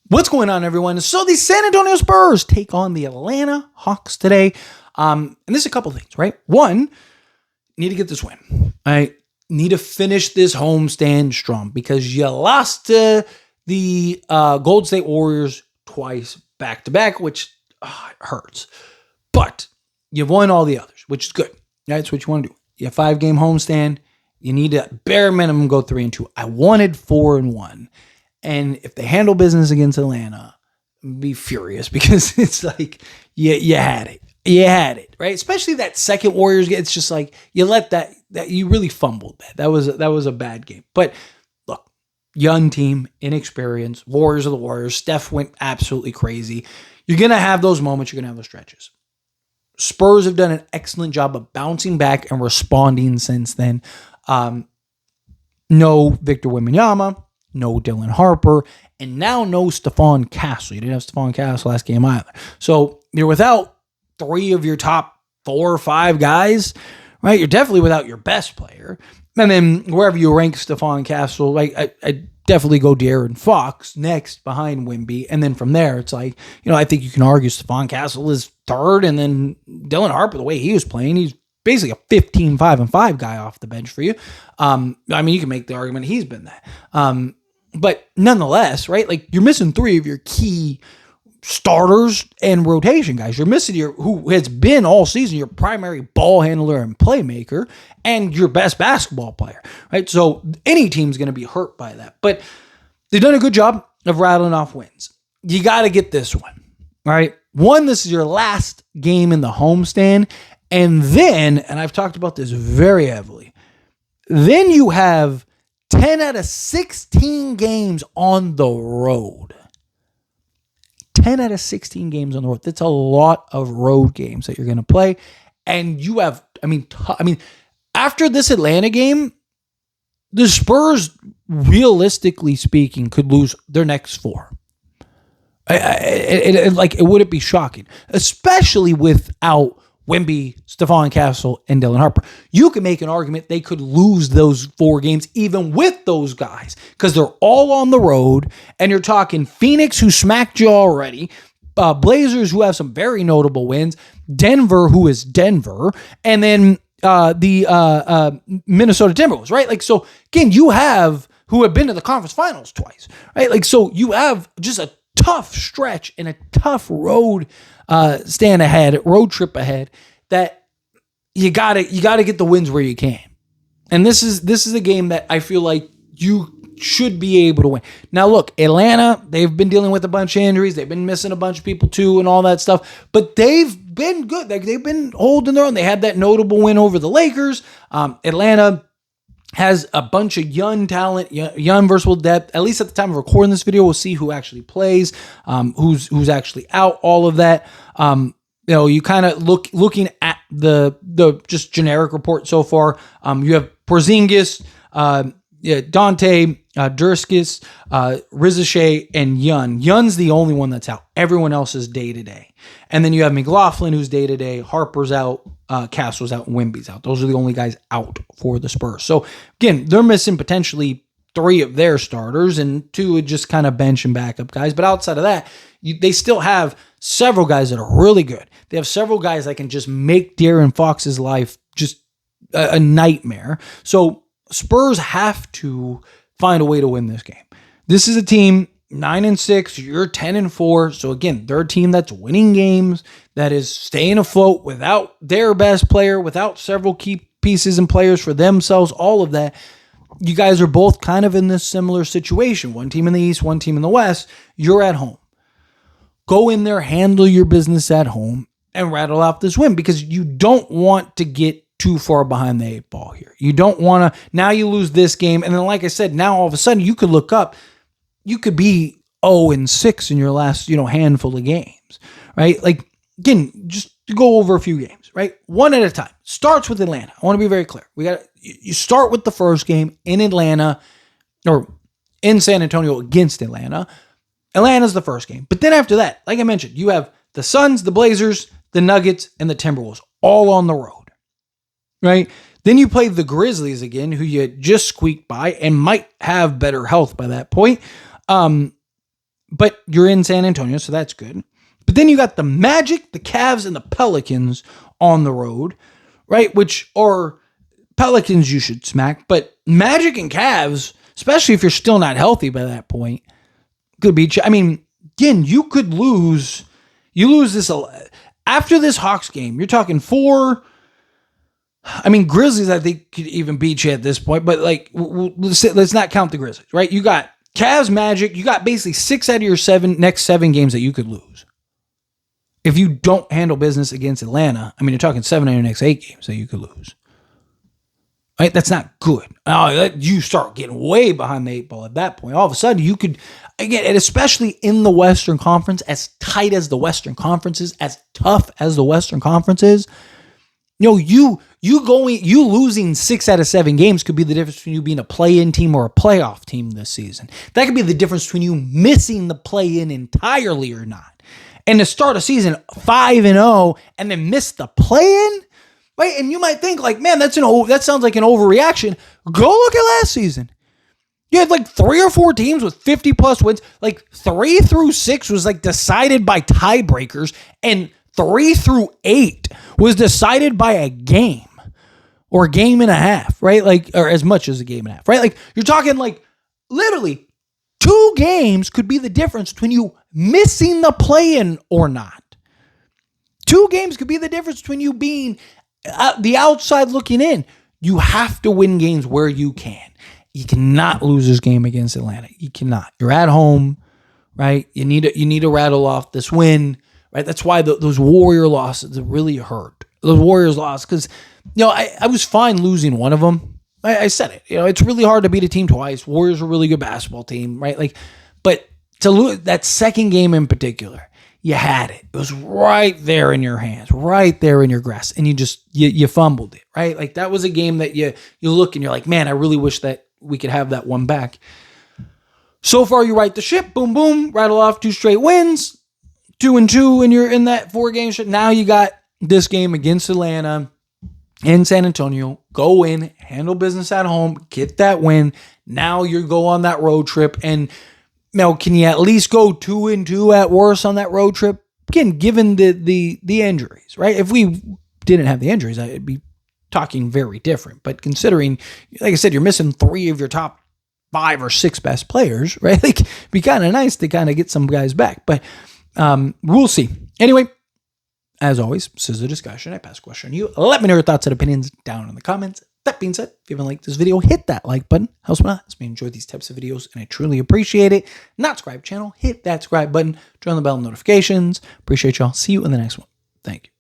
What's going on, everyone? So the San Antonio Spurs take on the Atlanta Hawks today. And there's a couple things, right? One, need to get this win. I need to finish this homestand strong because you lost to the Golden State Warriors twice back-to-back, which hurts. But you've won all the others, which is good. That's what you want to do. You have 5-game homestand. You need to bare minimum go 3-2. I wanted 4-1. And if they handle business against Atlanta, be furious because it's like, you had it. You had it, right? Especially that second Warriors game. It's just like, you let that you really fumbled that. That was a bad game. But look, young team, inexperienced, Warriors are the Warriors. Steph went absolutely crazy. You're going to have those moments. You're going to have those stretches. Spurs have done an excellent job of bouncing back and responding since then. No Victor Wembanyama. No Dylan Harper, and now no Stephon Castle. You didn't have Stephon Castle last game either. So you're without 3 of your top 4 or 5 guys, right? You're definitely without your best player. And then wherever you rank Stephon Castle, like I definitely go De'Aaron Fox next behind Wemby. And then from there, it's like, I think you can argue Stephon Castle is 3rd, and then Dylan Harper, the way he was playing, he's basically a 15-5-5 guy off the bench for you. You can make the argument he's been that. But nonetheless, right? Like, you're missing 3 of your key starters and rotation guys. You're missing who has been all season your primary ball handler and playmaker and your best basketball player, right? So any team's going to be hurt by that. But they've done a good job of rattling off wins. You got to get this one, right? One, this is your last game in the homestand. And then, and I've talked about this very heavily, then you have 10 out of 16 games on the road. 10 out of 16 games on the road. That's a lot of road games that you're going to play. And you have, after this Atlanta game, the Spurs, realistically speaking, could lose their next 4. It wouldn't be shocking, especially without Wemby, Stephon Castle, and Dylan Harper. You can make an argument they could lose those 4 games even with those guys because they're all on the road, and you're talking Phoenix, who smacked you already, Blazers, who have some very notable wins, Denver, who is Denver, and then the Minnesota Timberwolves, right? Like, so again, you have who have been to the conference finals twice, right? Like, so you have just a tough stretch and a tough road road trip ahead that you gotta get the wins where you can. And this is a game that I feel like you should be able to win. Now look, Atlanta, they've been dealing with a bunch of injuries. They've been missing a bunch of people too and all that stuff, but they've been good. Like, they've been holding their own. They had that notable win over the Lakers. Atlanta has a bunch of young talent, young versatile depth. At least at the time of recording this video, we'll see who actually plays, who's actually out, all of that. You kind of looking at the just generic report so far. You have Porzingis, Dante, Durskis, Rizashay, and Yun. Yun's the only one that's out. Everyone else is day-to-day. And then you have McLaughlin, who's day-to-day. Harper's out. Castle's out. And Wemby's out. Those are the only guys out for the Spurs. So, again, they're missing potentially 3 of their starters, and 2 would just kind of bench and backup guys. But outside of that, they still have several guys that are really good. They have several guys that can just make De'Aaron Fox's life just a nightmare. So Spurs have to find a way to win this game. This is a team 9-6. You're 10-4. So again, they're a team that's winning games, that is staying afloat without their best player, without several key pieces and players for themselves. All of that. You guys are both kind of in this similar situation. One team in the East, one team in the West. You're at home. Go in there, handle your business at home, and rattle off this win, because you don't want to get too far behind the 8 ball here. You don't want to, now you lose this game, and then like I said, now all of a sudden you could look up, you could be 0-6 in your last, handful of games, right? Like, again, just to go over a few games, right? One at a time. Starts with Atlanta. I want to be very clear. You start with the first game in Atlanta, or in San Antonio against Atlanta. Atlanta's the first game. But then after that, like I mentioned, you have the Suns, the Blazers, the Nuggets, and the Timberwolves all on the road, right? Then you play the Grizzlies again, who you just squeaked by and might have better health by that point. And but you're in San Antonio, so that's good. But then you got the Magic, the Cavs, and the Pelicans on the road, right? Which are Pelicans you should smack, but Magic and Cavs, especially if you're still not healthy by that point, could be. I mean, again, you could lose. You lose this after this Hawks game. You're talking 4. I mean, Grizzlies, I think, could even beat you at this point, but like, let's not count the Grizzlies, right? You got Cavs, Magic. You got basically 6 out of your next 7 games that you could lose. If you don't handle business against Atlanta, I mean, you're talking 7 out of your next 8 games that you could lose. Right? That's not good. You start getting way behind the 8 ball at that point. All of a sudden, you could, again, and especially in the Western Conference, as tight as the Western Conference is, as tough as the Western Conference is, you losing 6 out of 7 games could be the difference between you being a play-in team or a playoff team this season. That could be the difference between you missing the play-in entirely or not. And to start a season 5-0 and then miss the play-in, right? And you might think like, man, that sounds like an overreaction. Go look at last season. You had like 3 or 4 teams with 50 plus wins. Like 3 through 6 was like decided by tiebreakers, and 3 through 8 was decided by a game or a game and a half, right? Like, or as much as a game and a half, right? Like you're talking like literally 2 games could be the difference between you missing the play-in or not. 2 games could be the difference between you being the outside looking in. You have to win games where you can. You cannot lose this game against Atlanta. You cannot. You're at home, right? You need to rattle off this win, right? That's why those Warrior losses really hurt. Those Warriors lost because, I was fine losing one of them. I said it. It's really hard to beat a team twice. Warriors are a really good basketball team, right? Like, but to lose that second game in particular, you had it. It was right there in your hands, right there in your grasp, and you fumbled it, right? Like that was a game that you look and you're like, man, I really wish that we could have that one back. So far, you right the ship, boom, boom, rattle off 2 straight wins, 2-2, and you're in that 4-game shit. Now you got this game against Atlanta in San Antonio. Go in, handle business at home, get that win. Now you go on that road trip, and can you at least go 2-2 at worst on that road trip? Again, given the injuries, right? If we didn't have the injuries, I'd be talking very different. But considering, like I said, you're missing 3 of your top 5 or 6 best players, right? Like, it'd be kind of nice to kind of get some guys back. But we'll see. Anyway, as always, this is a discussion. I pass a question to you. Let me know your thoughts and opinions down in the comments. That being said, if you haven't liked this video, hit that like button. Helps me out. Helps me enjoy these types of videos, and I truly appreciate it. Not subscribe channel, hit that subscribe button. Turn on the bell notifications. Appreciate y'all. See you in the next one. Thank you.